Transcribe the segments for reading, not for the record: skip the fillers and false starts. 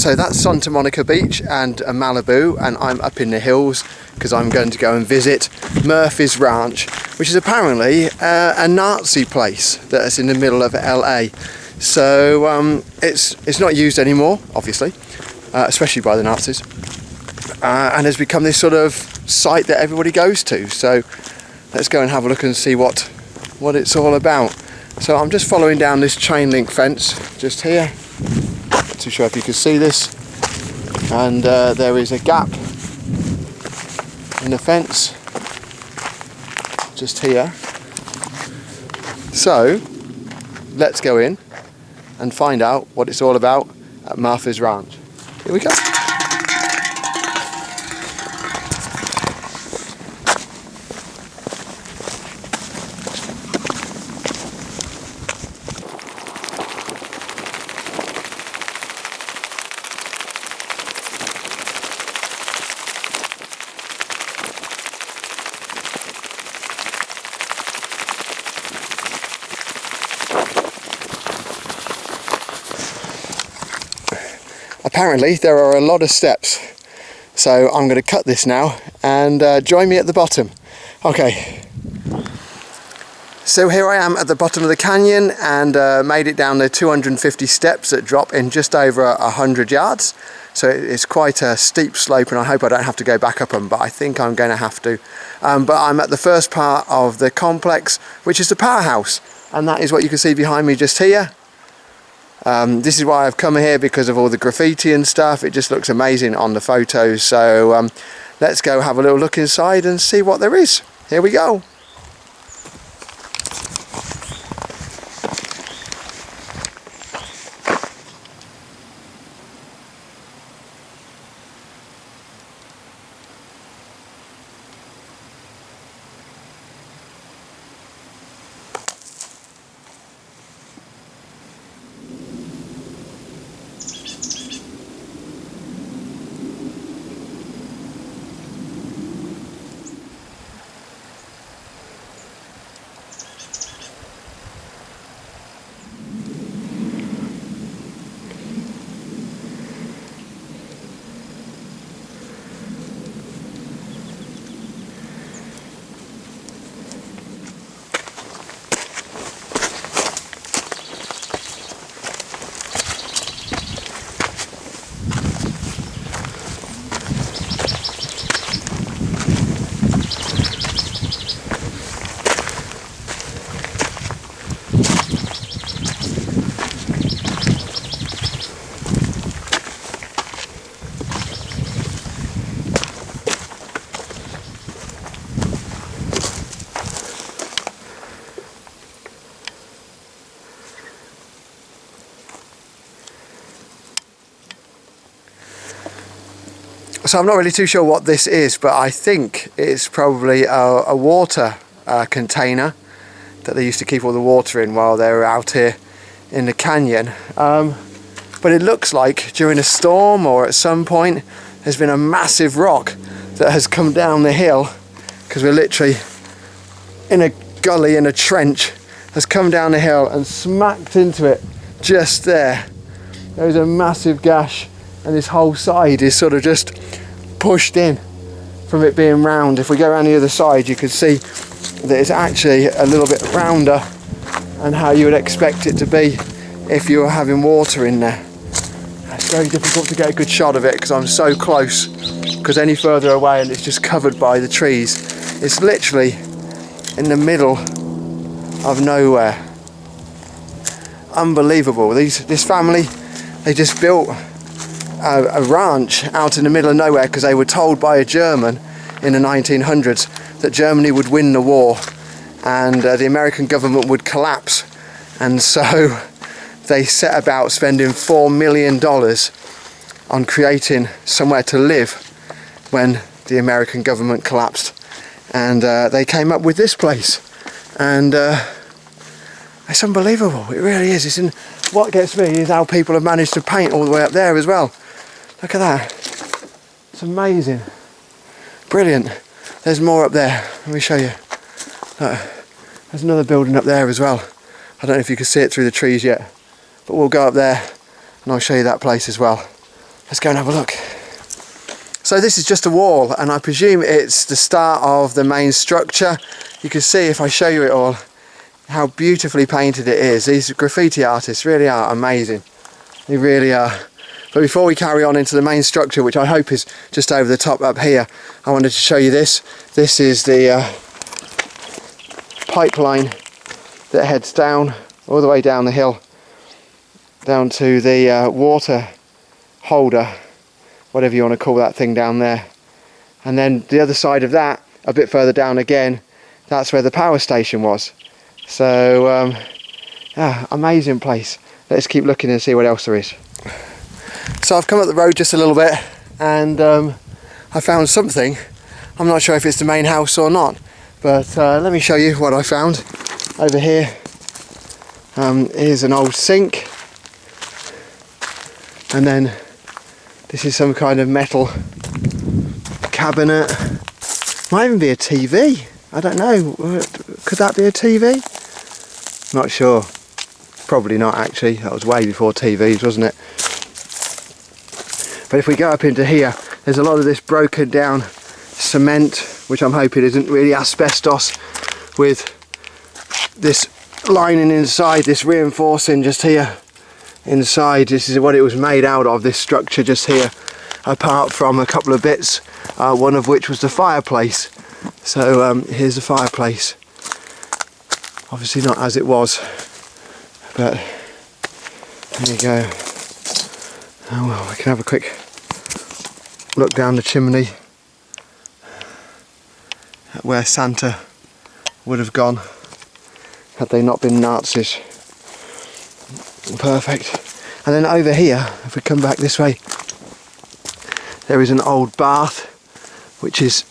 So that's Santa Monica Beach and Malibu, and I'm up in the hills because I'm going to go and visit Murphy's Ranch, which is apparently a Nazi place that's in the middle of LA. So it's not used anymore, obviously, especially by the Nazis, and has become this sort of site that everybody goes to. So let's go and have a look and see what it's all about. So I'm just following down this chain link fence just here. Not too sure if you can see this, and there is a gap in the fence just here. So let's go in and find out what it's all about at Murphy's Ranch. Here we go. Apparently there are a lot of steps, so I'm going to cut this now and join me at the bottom. Okay, so here I am at the bottom of the canyon and made it down the 250 steps that drop in just over 100 yards. So it's quite a steep slope, and I hope I don't have to go back up them, but I think I'm going to have to. But I'm at the first part of the complex, which is the powerhouse, and that is what you can see behind me just here. This is why I've come here, because of all the graffiti and stuff. It just looks amazing on the photos. So let's go have a little look inside and see what there is. Here we go. So I'm not really too sure what this is, but I think it's probably a water container that they used to keep all the water in while they were out here in the canyon. But it looks like during a storm or at some point there's been a massive rock that has come down the hill, because we're literally in a gully, in a trench, has come down the hill and smacked into it just there. There's a massive gash, and this whole side is sort of just pushed in from it being round. If we go around the other side, you can see that it's actually a little bit rounder and how you would expect it to be if you were having water in there. It's very difficult to get a good shot of it because I'm so close, because any further away and it's just covered by the trees. It's literally in the middle of nowhere. Unbelievable. This family, they just built a ranch out in the middle of nowhere because they were told by a German in the 1900s that Germany would win the war and the American government would collapse, and so they set about spending $4 million on creating somewhere to live when the American government collapsed, and they came up with this place, and it's unbelievable. It really is. What gets me is how people have managed to paint all the way up there as well. Look at that. It's amazing. Brilliant. There's more up there. Let me show you. Look, there's another building up there as well. I don't know if you can see it through the trees yet, but we'll go up there and I'll show you that place as well. Let's go and have a look. So this is just a wall, and I presume it's the start of the main structure. You can see, if I show you it all, how beautifully painted it is. These graffiti artists really are amazing. They really are. But before we carry on into the main structure, which I hope is just over the top up here, I wanted to show you this. This is the pipeline that heads down, all the way down the hill, down to the water holder, whatever you want to call that thing down there. And then the other side of that, a bit further down again, that's where the power station was. So, amazing place. Let's keep looking and see what else there is. So I've come up the road just a little bit, and I found something. I'm not sure if it's the main house or not, but let me show you what I found. Over here is an old sink, and then this is some kind of metal cabinet. Might even be a TV. I don't know. Could that be a TV? Not sure. Probably not, actually. That was way before TVs, wasn't it? But if we go up into here, there's a lot of this broken down cement, which I'm hoping isn't really asbestos, with this lining inside, this reinforcing just here inside. This is what it was made out of, this structure just here, apart from a couple of bits, one of which was the fireplace. So here's the fireplace. Obviously not as it was, but there you go. Oh well, we can have a quick look down the chimney at where Santa would have gone had they not been Nazis. Perfect. And then over here, if we come back this way, there is an old bath, which is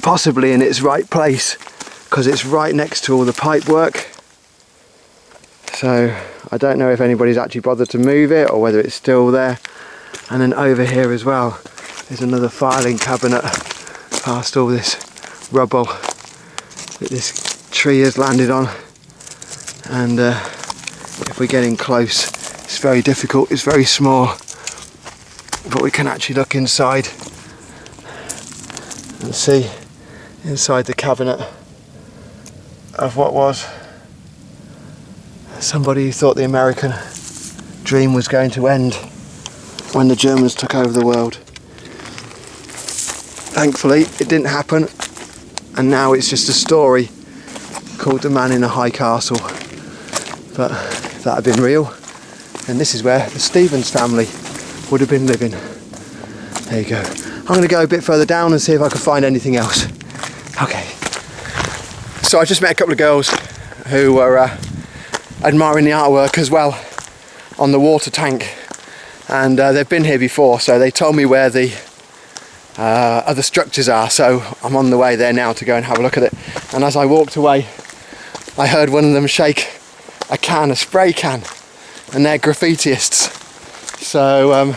possibly in its right place because it's right next to all the pipe work. So I don't know if anybody's actually bothered to move it or whether it's still there. And then over here as well, there's another filing cabinet past all this rubble that this tree has landed on. And if we're getting close, it's very difficult, it's very small, but we can actually look inside and see inside the cabinet of what was somebody who thought the American dream was going to end when the Germans took over the world. Thankfully it didn't happen, and now it's just a story called The Man in a High Castle. But if that had been real, then this is where the Stevens family would have been living. There you go. I'm going to go a bit further down and see if I can find anything else. Okay. So I just met a couple of girls who were admiring the artwork as well on the water tank, and they've been here before, so they told me where the other structures are, so I'm on the way there now to go and have a look at it. And as I walked away, I heard one of them shake a can, a spray can, and they're graffitiists, so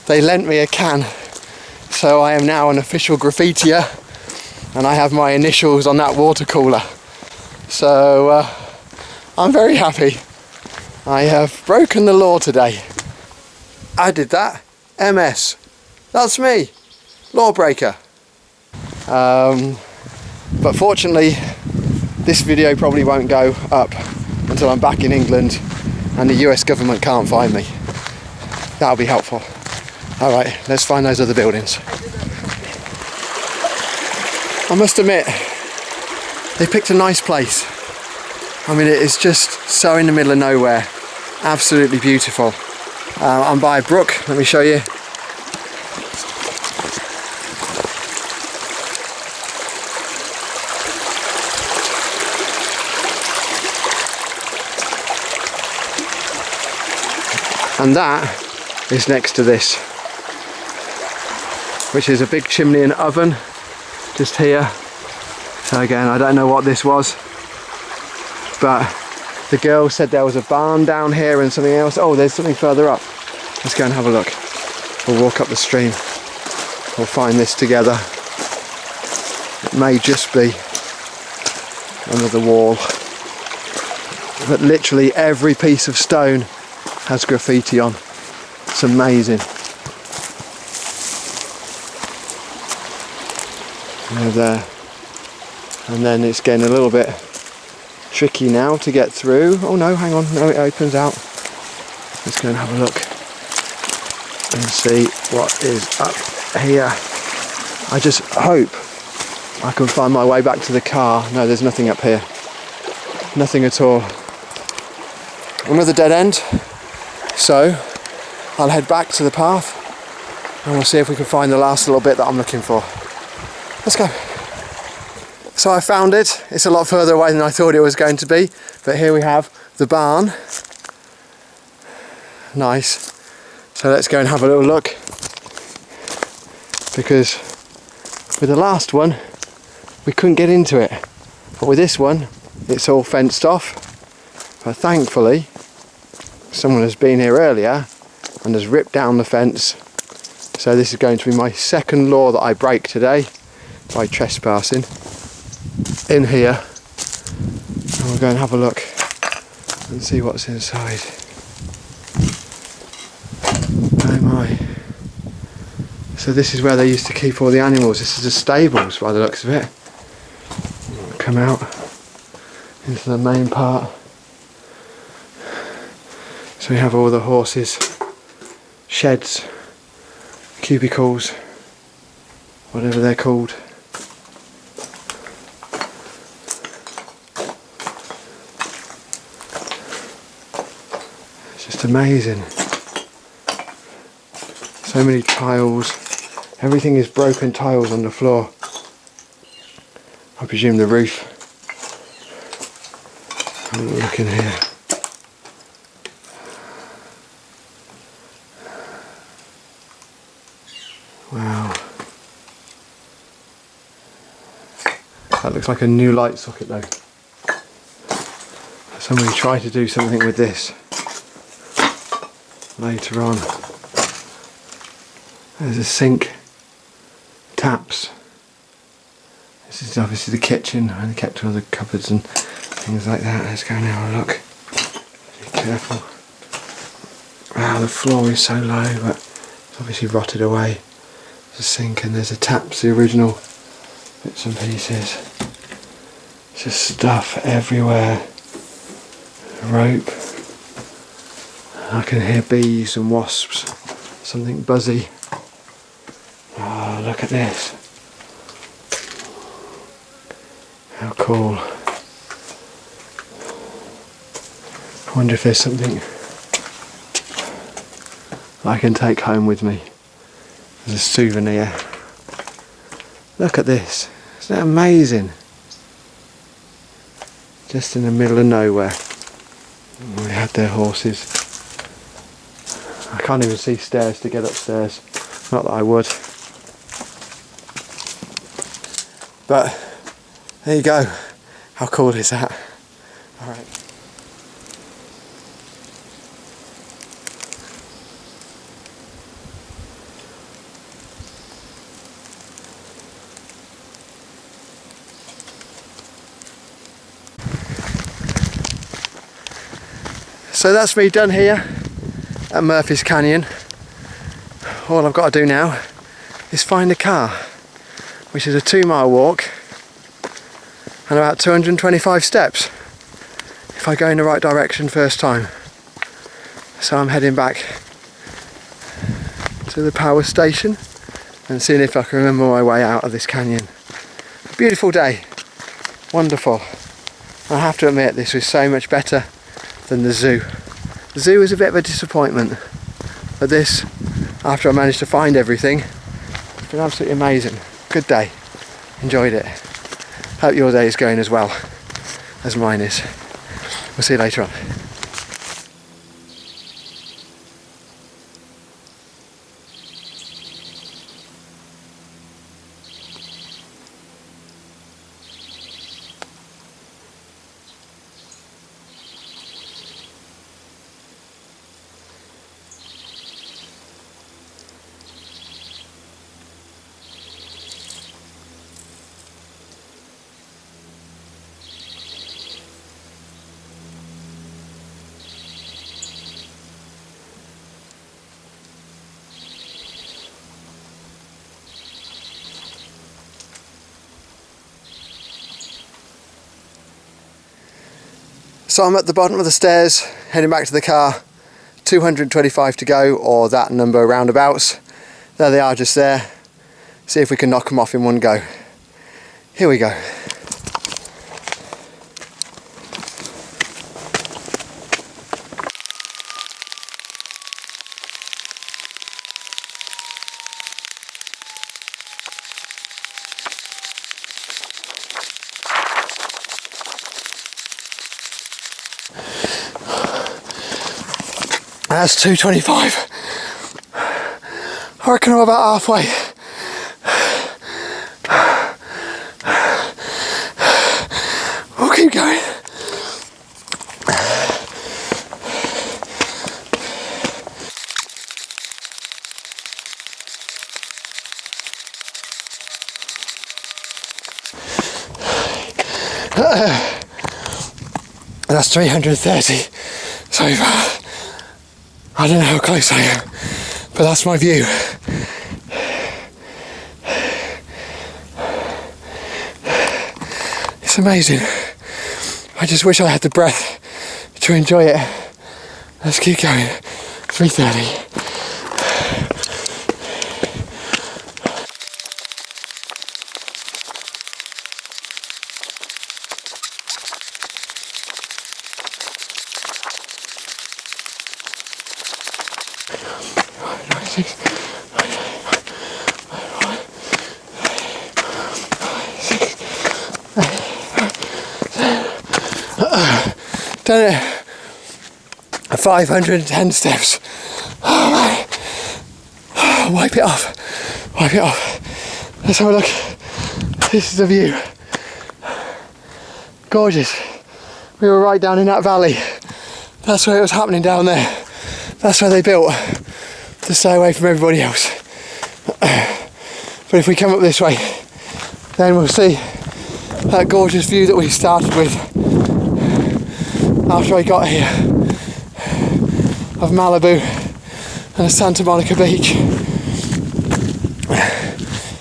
they lent me a can, so I am now an official graffitier, and I have my initials on that water cooler. So I'm very happy. I have broken the law today. I did that. MS. That's me. Lawbreaker. But fortunately this video probably won't go up until I'm back in England and the US government can't find me. That'll be helpful. Alright, let's find those other buildings. I must admit, they picked a nice place. I mean, it is just so in the middle of nowhere. Absolutely beautiful. I'm by a brook, let me show you. And that is next to this, which is a big chimney and oven just here. So again, I don't know what this was, but the girl said there was a barn down here and something else. Oh, there's something further up. Let's go and have a look. We'll walk up the stream. We'll find this together. It may just be another wall, but literally every piece of stone has graffiti on. It's amazing. there. And then it's getting a little bit tricky now to get through. Oh no, hang on, no, it opens out. Let's go and have a look and see what is up here. I just hope I can find my way back to the car. No, there's nothing up here. Nothing at all. Another dead end. So I'll head back to the path and we'll see if we can find the last little bit that I'm looking for. Let's go. So I found it. It's a lot further away than I thought it was going to be, but here we have the barn. Nice. So let's go and have a little look, because with the last one we couldn't get into it, but with this one it's all fenced off. But thankfully someone has been here earlier and has ripped down the fence, so this is going to be my second law that I break today by trespassing in here. And we'll go and have a look and see what's inside. Oh my. So this is where they used to keep all the animals. This is the stables by the looks of it. Come out into the main part. So we have all the horses, sheds, cubicles, whatever they're called. It's just amazing. So many tiles. Everything is broken tiles on the floor. I presume the roof. Look in here. Wow. That looks like a new light socket though. Somebody tried to do something with this later on. There's a sink, taps. This is obviously the kitchen, and they kept all the cupboards and things like that. Let's go and have a look. Be careful. Wow, the floor is so low, but it's obviously rotted away. There's a sink and there's a taps, the original bits and pieces. It's just stuff everywhere. Rope. I can hear bees and wasps. Something buzzy. Oh, look at this. How cool. I wonder if there's something I can take home with me as a souvenir. Look at this. Isn't that amazing? Just in the middle of nowhere. We had their horses. I can't even see stairs to get upstairs. Not that I would. But there you go. How cool is that? Alright. So that's me done here at Murphy's Canyon. All I've got to do now is find a car, which is a 2-mile walk and about 225 steps if I go in the right direction first time. So I'm heading back to the power station and seeing if I can remember my way out of this canyon. A beautiful day, wonderful. I have to admit, this was so much better than the zoo. The zoo was a bit of a disappointment, but this, after I managed to find everything, it's been absolutely amazing. Good day, enjoyed it. Hope your day is going as well as mine is. We'll see you later on. So I'm at the bottom of the stairs, heading back to the car. 225 to go, or that number roundabouts. There they are, just there. See if we can knock them off in one go. Here we go. That's 225. I reckon I'm about halfway. We'll keep going. That's 330 so far. I don't know how close I am, but that's my view. It's amazing. I just wish I had the breath to enjoy it. Let's keep going. 330. Done it. 510 steps. Oh man. Wipe it off. Wipe it off. Let's have a look. This is the view. Gorgeous. We were right down in that valley. That's where it was happening down there. That's where they built to stay away from everybody else. But if we come up this way, then we'll see that gorgeous view that we started with after I got here of Malibu and Santa Monica Beach.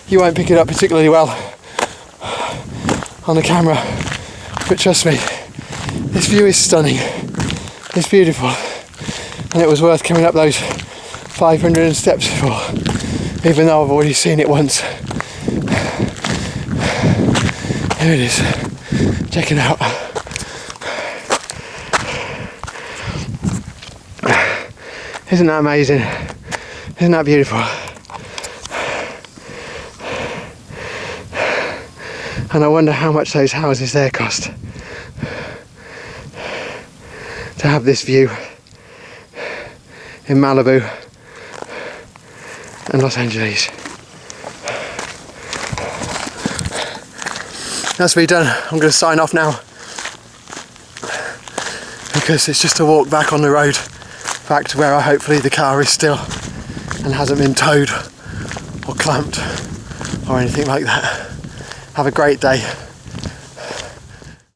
You won't pick it up particularly well on the camera, but trust me, this view is stunning. It's beautiful, and it was worth coming up those 500 steps for, even though I've already seen it once. Here it is. Check it out. Isn't that amazing? Isn't that beautiful? And I wonder how much those houses there cost to have this view in Malibu and Los Angeles. That's me done. I'm going to sign off now because it's just a walk back on the road back to where hopefully the car is still and hasn't been towed or clamped or anything like that. Have a great day.